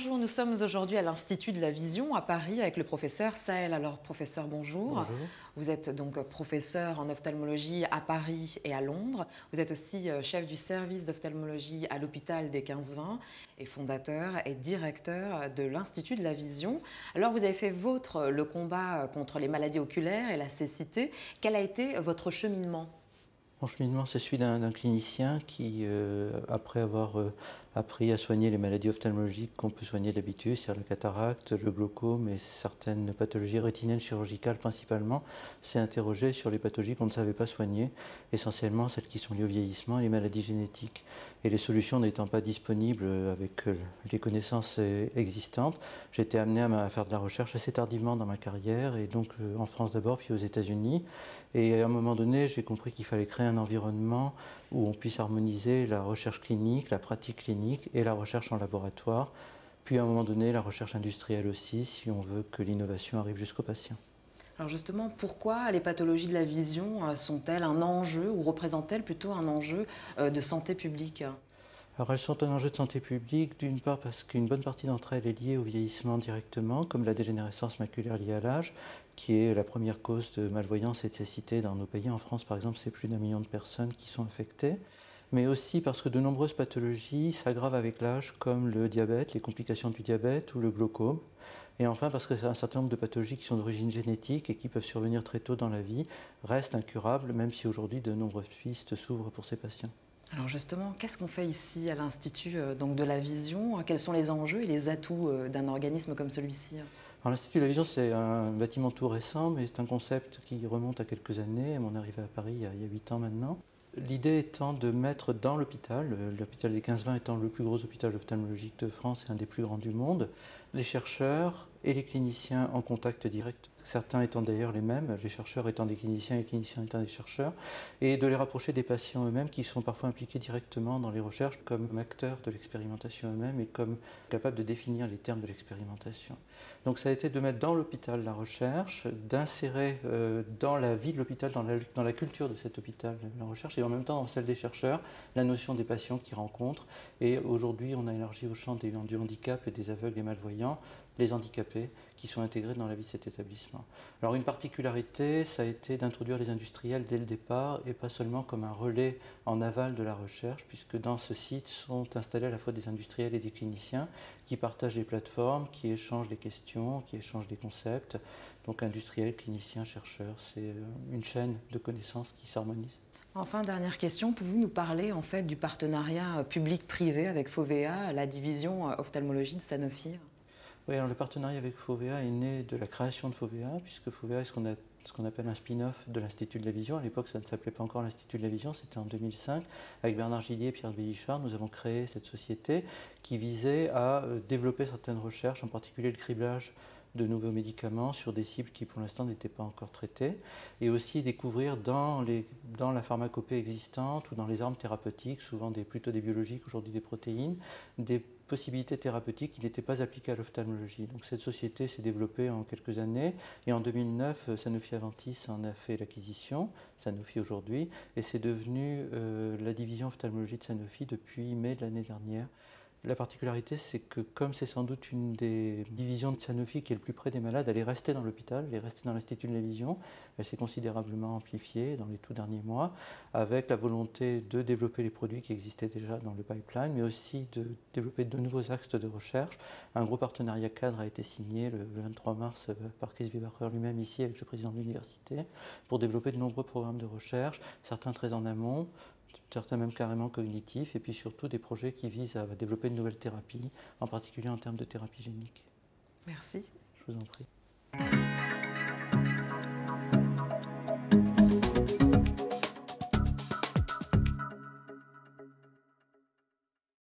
Bonjour, nous sommes aujourd'hui à l'Institut de la Vision à Paris avec le professeur Saël. Alors professeur, bonjour. Bonjour. Vous êtes donc professeur en ophtalmologie à Paris et à Londres. Vous êtes aussi chef du service d'ophtalmologie à l'hôpital des 15-20 et fondateur et directeur de l'Institut de la Vision. Alors vous avez fait vôtre le combat contre les maladies oculaires et la cécité. Quel a été votre cheminement ? Mon cheminement, c'est celui d'un clinicien qui, après avoir appris à soigner les maladies ophtalmologiques qu'on peut soigner d'habitude, c'est-à-dire la cataracte, le glaucome et certaines pathologies rétiniennes chirurgicales principalement, s'est interrogé sur les pathologies qu'on ne savait pas soigner, essentiellement celles qui sont liées au vieillissement et les maladies génétiques. Et les solutions n'étant pas disponibles avec les connaissances existantes, j'ai été amené à faire de la recherche assez tardivement dans ma carrière, et donc en France d'abord, puis aux États-Unis. Et à un moment donné, j'ai compris qu'il fallait créer un environnement où on puisse harmoniser la recherche clinique, la pratique clinique et la recherche en laboratoire, puis à un moment donné la recherche industrielle aussi, si on veut que l'innovation arrive jusqu'au patient. Alors justement, pourquoi les pathologies de la vision sont-elles un enjeu ou représentent-elles plutôt un enjeu de santé publique ? Alors elles sont un enjeu de santé publique, d'une part parce qu'une bonne partie d'entre elles est liée au vieillissement directement, comme la dégénérescence maculaire liée à l'âge, qui est la première cause de malvoyance et de cécité dans nos pays. En France, par exemple, c'est plus d'1 million de personnes qui sont affectées. Mais aussi parce que de nombreuses pathologies s'aggravent avec l'âge, comme le diabète, les complications du diabète ou le glaucome. Et enfin parce que un certain nombre de pathologies qui sont d'origine génétique et qui peuvent survenir très tôt dans la vie restent incurables, même si aujourd'hui de nombreuses pistes s'ouvrent pour ces patients. Alors justement, qu'est-ce qu'on fait ici à l'Institut donc de la Vision ? Quels sont les enjeux et les atouts d'un organisme comme celui-ci ? L'Institut de la Vision, c'est un bâtiment tout récent, mais c'est un concept qui remonte à quelques années, à mon arrivée à Paris il y a 8 ans maintenant. L'idée étant de mettre dans l'hôpital des 15-20 étant le plus gros hôpital ophtalmologique de France et un des plus grands du monde, les chercheurs et les cliniciens en contact direct, certains étant d'ailleurs les mêmes, les chercheurs étant des cliniciens et les cliniciens étant des chercheurs, et de les rapprocher des patients eux-mêmes qui sont parfois impliqués directement dans les recherches comme acteurs de l'expérimentation eux-mêmes et comme capables de définir les termes de l'expérimentation. Donc ça a été de mettre dans l'hôpital la recherche, d'insérer dans la vie de l'hôpital, dans la culture de cet hôpital la recherche, et en même temps dans celle des chercheurs, la notion des patients qu'ils rencontrent. Et aujourd'hui, on a élargi au champ du handicap et des aveugles et malvoyants, les handicapés qui sont intégrés dans la vie de cet établissement. Alors une particularité, ça a été d'introduire les industriels dès le départ et pas seulement comme un relais en aval de la recherche, puisque dans ce site sont installés à la fois des industriels et des cliniciens qui partagent les plateformes, qui échangent des questions, qui échangent des concepts. Donc industriels, cliniciens, chercheurs, c'est une chaîne de connaissances qui s'harmonise. Enfin, dernière question, pouvez-vous nous parler en fait du partenariat public-privé avec Fovea, la division ophtalmologie de Sanofi ? Oui, alors le partenariat avec Fovea est né de la création de Fovea, puisque Fovea est ce qu'on appelle un spin-off de l'Institut de la Vision. À l'époque, ça ne s'appelait pas encore l'Institut de la Vision, c'était en 2005. Avec Bernard Gillier et Pierre Bélichard, nous avons créé cette société qui visait à développer certaines recherches, en particulier le criblage de nouveaux médicaments sur des cibles qui pour l'instant n'étaient pas encore traitées, et aussi découvrir dans la pharmacopée existante ou dans les armes thérapeutiques, souvent plutôt des biologiques, aujourd'hui des protéines, des possibilités thérapeutiques qui n'étaient pas appliquées à l'ophtalmologie. Donc cette société s'est développée en quelques années, et en 2009, Sanofi Aventis en a fait l'acquisition, Sanofi aujourd'hui, et c'est devenu la division ophtalmologie de Sanofi depuis mai de l'année dernière. La particularité, c'est que comme c'est sans doute une des divisions de Sanofi qui est le plus près des malades, elle est restée dans l'hôpital, elle est restée dans l'Institut de la Vision, elle s'est considérablement amplifiée dans les tout derniers mois, avec la volonté de développer les produits qui existaient déjà dans le pipeline, mais aussi de développer de nouveaux axes de recherche. Un gros partenariat cadre a été signé le 23 mars par Chris Weber lui-même ici avec le président de l'université, pour développer de nombreux programmes de recherche, certains très en amont, certains même carrément cognitifs, et puis surtout des projets qui visent à développer de nouvelles thérapies, en particulier en termes de thérapie génique. Merci. Je vous en prie.